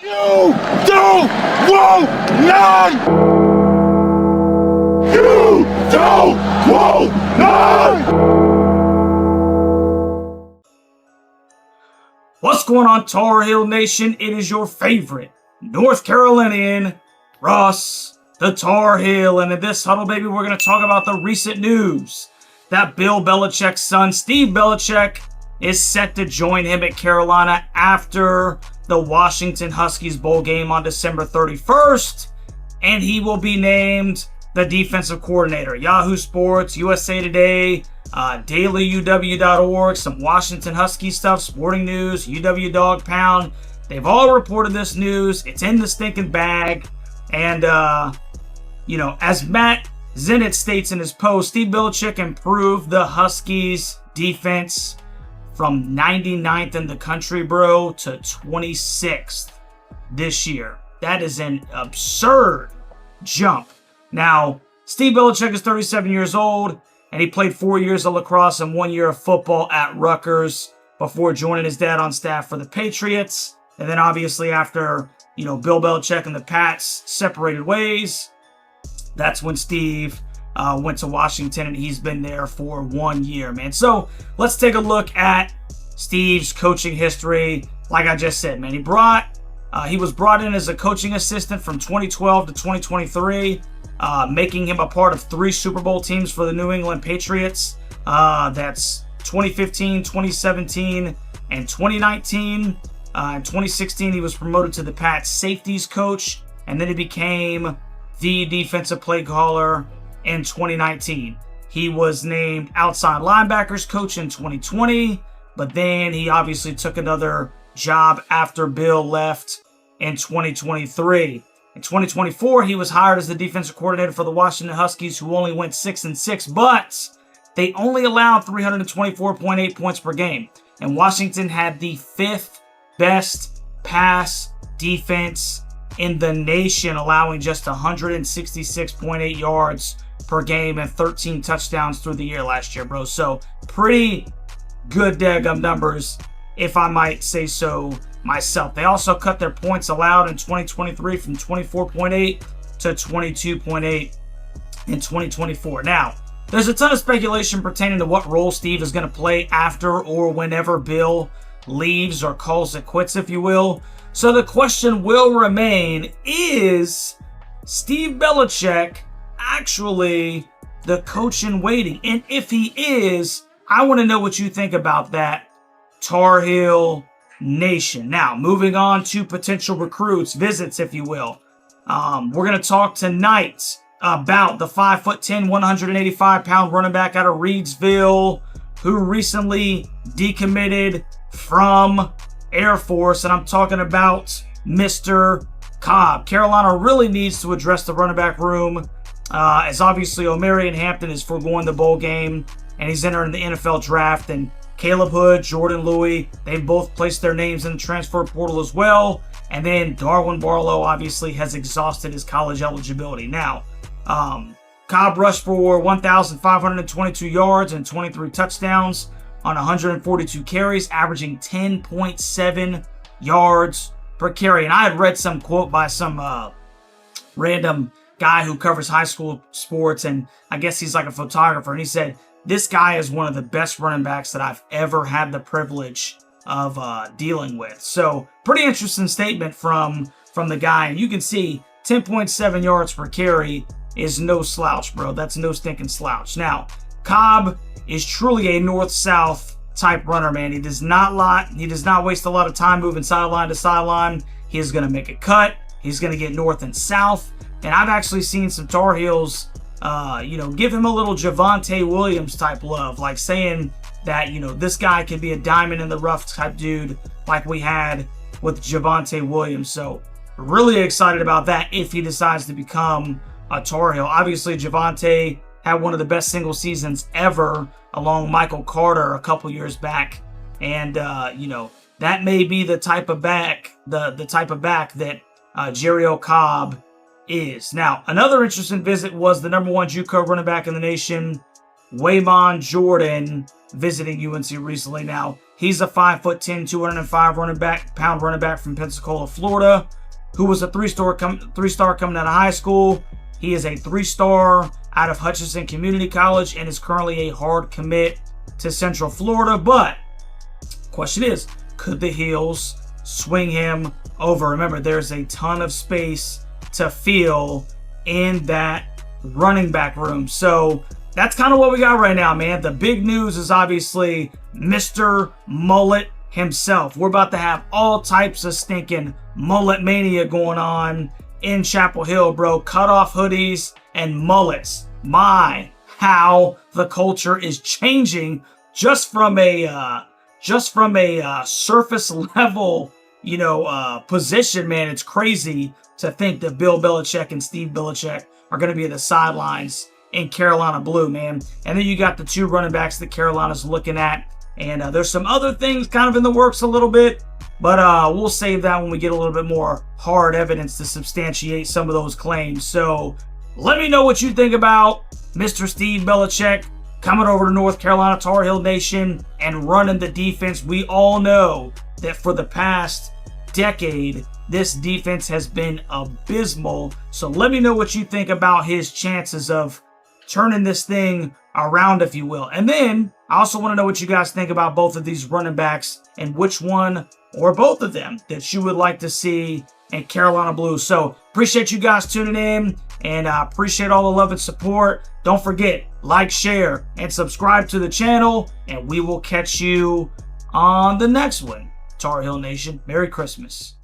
You don't want none! You don't want none! What's going on, Tar Heel Nation? It is your favorite North Carolinian, Russ, the Tar Heel. And in this huddle, baby, we're going to talk about the recent news that Bill Belichick's son, Steve Belichick, is set to join him at Carolina after the Washington Huskies bowl game on December 31st. And he will be named the defensive coordinator. Yahoo Sports, USA Today, dailyuw.org, some Washington Husky stuff, Sporting News, UW Dog Pound. They've all reported this news. It's in the stinking bag. And, as Matt Zenit states in his post, Steve Belichick improved the Huskies defense from 99th in the country, bro, to 26th this year. That is an absurd jump. Now, Steve Belichick is 37 years old, and he played 4 years of lacrosse and 1 year of football at Rutgers before joining his dad on staff for the Patriots. And then obviously after, Bill Belichick and the Pats separated ways, that's when Steve went to Washington, and he's been there for 1 year, man. So let's take a look at Steve's coaching history. Like I just said, man, he was brought in as a coaching assistant from 2012 to 2023, making him a part of 3 Super Bowl teams for the New England Patriots. That's 2015, 2017, and 2019. In 2016, he was promoted to the Pats safeties coach, and then he became the defensive play caller in 2019. He was named outside linebackers coach in 2020, but then he obviously took another job after Bill left in 2023. In 2024, he was hired as the defensive coordinator for the Washington Huskies, who only went 6-6, but they only allowed 324.8 points per game. And Washington had the 5th best pass defense in the nation, allowing just 166.8 yards per game and 13 touchdowns through the year last year, bro. So pretty good daggum numbers, if I might say so myself. They also cut their points allowed in 2023 from 24.8 to 22.8 in 2024. Now, there's a ton of speculation pertaining to what role Steve is going to play after or whenever Bill leaves or calls it quits, if you will. So the question will remain, is Steve Belichick actually the coach in waiting? And if he is, I want to know what you think about that, Tar Heel Nation. Now, moving on to potential recruits, visits, if you will. We're going to talk tonight about the 5'10", 185-pound running back out of Reidsville who recently decommitted from Air Force, and I'm talking about Mr. Cobb. Carolina really needs to address the running back room, as obviously Omarion Hampton is foregoing the bowl game, and he's entering the NFL draft, and Caleb Hood, Jordan Louis, they've both placed their names in the transfer portal as well, and then Darwin Barlow obviously has exhausted his college eligibility. Now, Cobb rushed for 1,522 yards and 23 touchdowns on 142 carries, averaging 10.7 yards per carry. And I had read some quote by some random guy who covers high school sports, and I guess he's like a photographer, and he said, this guy is one of the best running backs that I've ever had the privilege of dealing with. So pretty interesting statement from the guy. And you can see 10.7 yards per carry is no slouch, bro. That's no stinking slouch. Now, Cobb is truly a north-south type runner, man. He does not waste a lot of time moving sideline to sideline. He is going to make a cut. He's going to get north and south. And I've actually seen some Tar Heels, give him a little Javonte Williams type love, like saying that, this guy can be a diamond in the rough type dude like we had with Javonte Williams. So really excited about that if he decides to become a Tar Heel. Obviously, Javonte had one of the best single seasons ever along Michael Carter a couple years back. And, that may be the type of back, the type of back that Jerry Cobb is. Now, another interesting visit was the number 1 JUCO running back in the nation, Waymon Jordan, visiting UNC recently. Now, He's a 5'10", 205 pound running back from Pensacola, Florida, who was a three-star coming out of high school. He is a 3-star out of Hutchinson Community College and is currently a hard commit to Central Florida. But question is, could the Heels swing him over? Remember, there's a ton of space to fill in that running back room. So that's kind of what we got right now, man. The big news is obviously Mr. Mullet himself. We're about to have all types of stinking mullet mania going on in Chapel Hill, bro. Cutoff hoodies and mullets. My, how the culture is changing just from a surface level, position, man. It's crazy to think that Bill Belichick and Steve Belichick are going to be at the sidelines in Carolina blue, man. And then you got the 2 running backs that Carolina's looking at. And there's some other things kind of in the works a little bit, but we'll save that when we get a little bit more hard evidence to substantiate some of those claims. So let me know what you think about Mr. Steve Belichick coming over to North Carolina, Tar Heel Nation, and running the defense. We all know that for the past decade, this defense has been abysmal. So let me know what you think about his chances of turning this thing around, if you will. And then I also want to know what you guys think about both of these running backs and which one or both of them that you would like to see in Carolina blue. So appreciate you guys tuning in, and I appreciate all the love and support. Don't forget, like, share, and subscribe to the channel, and we will catch you on the next one. Tar Heel Nation, Merry Christmas.